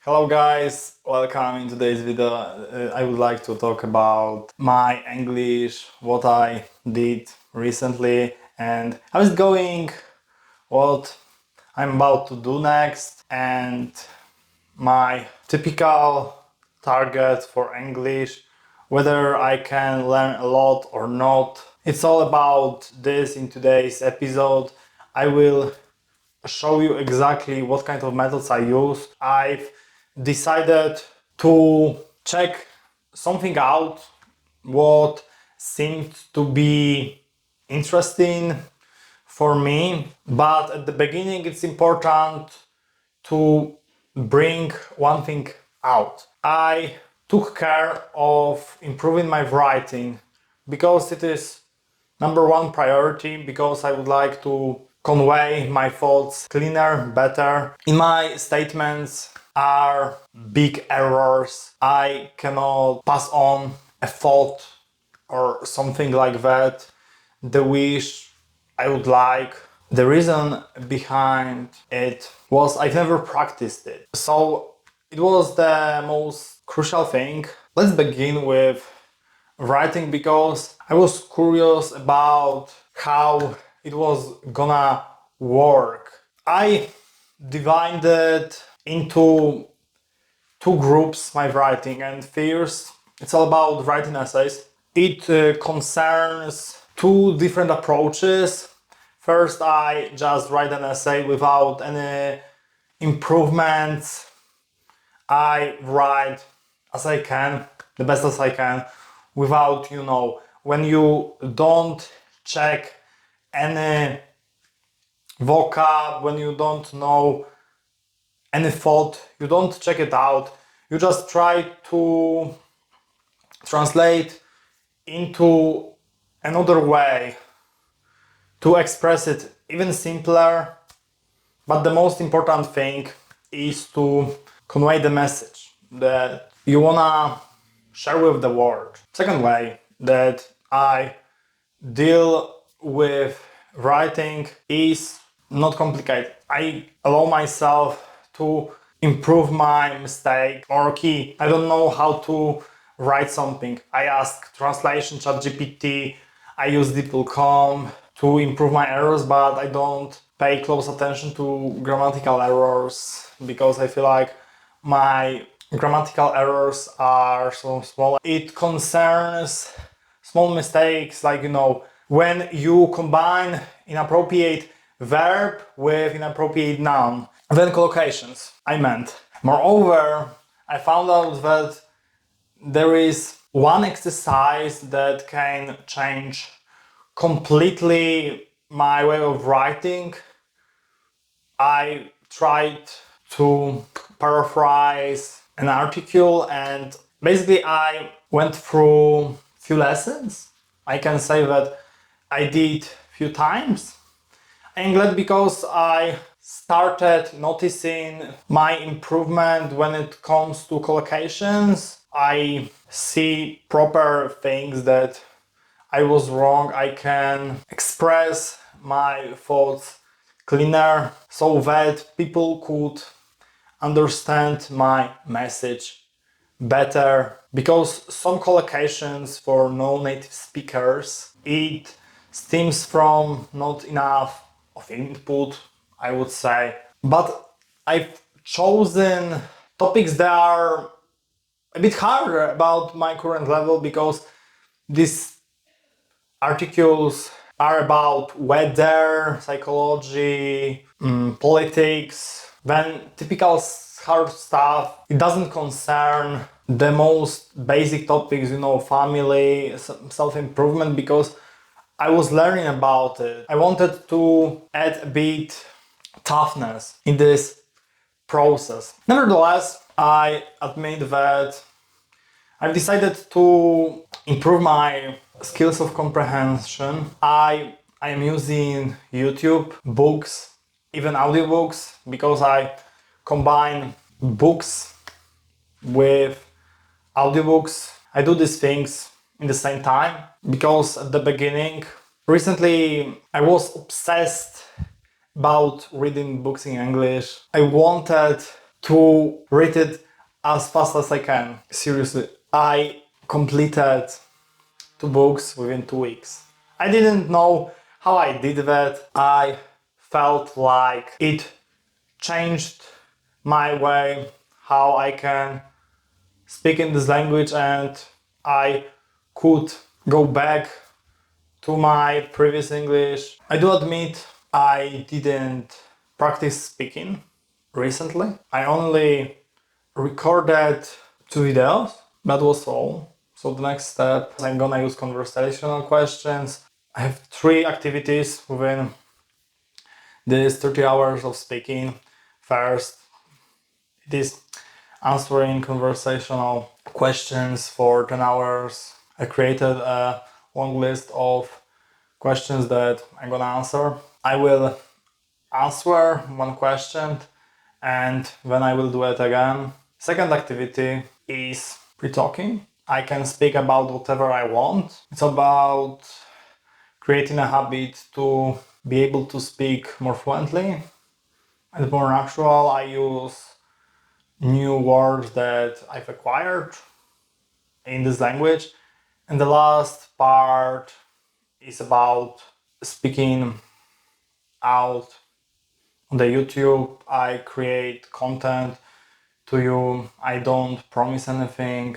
Hello guys, welcome in today's video. I would like to talk about my English, what I did recently and how it's going, what I'm about to do next, and my typical target for English, whether I can learn a lot or not. It's all about this in today's episode. I will show you exactly what kind of methods I use. I've decided to check something out what seemed to be interesting for me, but at the beginning it's important to bring one thing out. I took care of improving my writing because it is number one priority, because I would like to convey my thoughts cleaner, better. In my statements are big errors. I cannot pass on a thought or something like that, the wish I would like. The reason behind it was I've never practiced it. So it was the most crucial thing. Let's begin with writing, because I was curious about how it was gonna work. I divided into two groups my writing, and first it's all about writing essays. It concerns two different approaches. First, I just write an essay without any improvements. I write as I can, the best as I can, without, when you don't check any vocab, when you don't know any thought, you don't check it out, you just try to translate into another way to express it even simpler. But the most important thing is to convey the message that you wanna share with the world. Second way that I deal with writing is not complicated. I allow myself to improve my mistake or key. I don't know how to write something. I ask translation ChatGPT, I use DeepL.com to improve my errors, but I don't pay close attention to grammatical errors because I feel like my grammatical errors are so small. It concerns small mistakes, like, when you combine inappropriate verb with inappropriate noun, then collocations, I meant. Moreover, I found out that there is one exercise that can change completely my way of writing. I tried to paraphrase an article, and basically I went through few lessons. I can say that I did few times. I'm glad because I started noticing my improvement when it comes to collocations. I see proper things that I was wrong. I can express my thoughts cleaner so that people could understand my message better, because some collocations for non-native speakers, it stems from not enough of input, I would say. But I've chosen topics that are a bit harder about my current level, because these articles are about weather, psychology, politics. Then typical hard stuff, it doesn't concern the most basic topics, family, self-improvement, because I was learning about it. I wanted to add a bit toughness in this process. Nevertheless, I admit that I've decided to improve my skills of comprehension. I am using YouTube, books, even audiobooks, because I combine books with audiobooks. I do these things in the same time because at the beginning, recently, I was obsessed about reading books in English. I wanted to read it as fast as I can. Seriously, I completed 2 books within 2 weeks. I didn't know how I did that. I felt like it changed my way how I can speak in this language, and I could go back to my previous English. I do admit I didn't practice speaking recently. I only recorded 2 videos. That was all. So the next step, I'm gonna use conversational questions. I have 3 activities within these 30 hours of speaking. First, it is answering conversational questions for 10 hours. I created a long list of questions that I'm gonna answer. I will answer one question and then I will do it again. Second activity is pre-talking. I can speak about whatever I want. It's about creating a habit to be able to speak more fluently and more natural. I use new words that I've acquired in this language. And the last part is about speaking out on the YouTube. I create content to you. I don't promise anything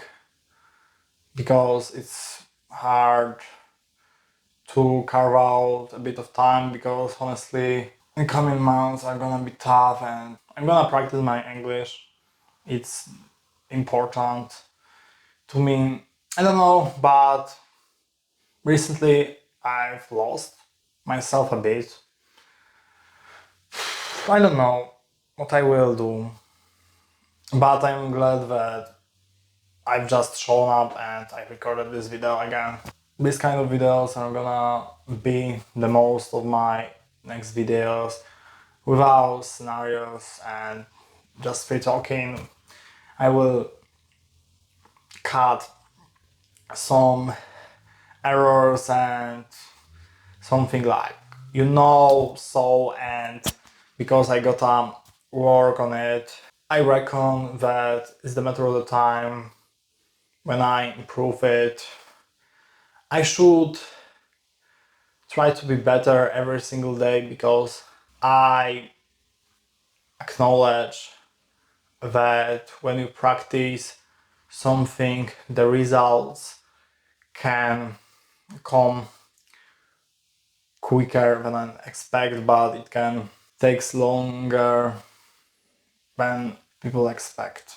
because it's hard to carve out a bit of time, because honestly in coming months are gonna be tough and I'm gonna practice my English. It's important to me. I don't know, but recently I've lost myself a bit. I don't know what I will do, but I'm glad that I've just shown up and I recorded this video again. These kind of videos are gonna be the most of my next videos, without scenarios and just free talking. I will cut some errors and something like so, and because I gotta work on it, I reckon that it's the matter of the time when I improve it. I should try to be better every single day, because I acknowledge that when you practice something, the results can come quicker than I expect, but it can takes longer than people expect.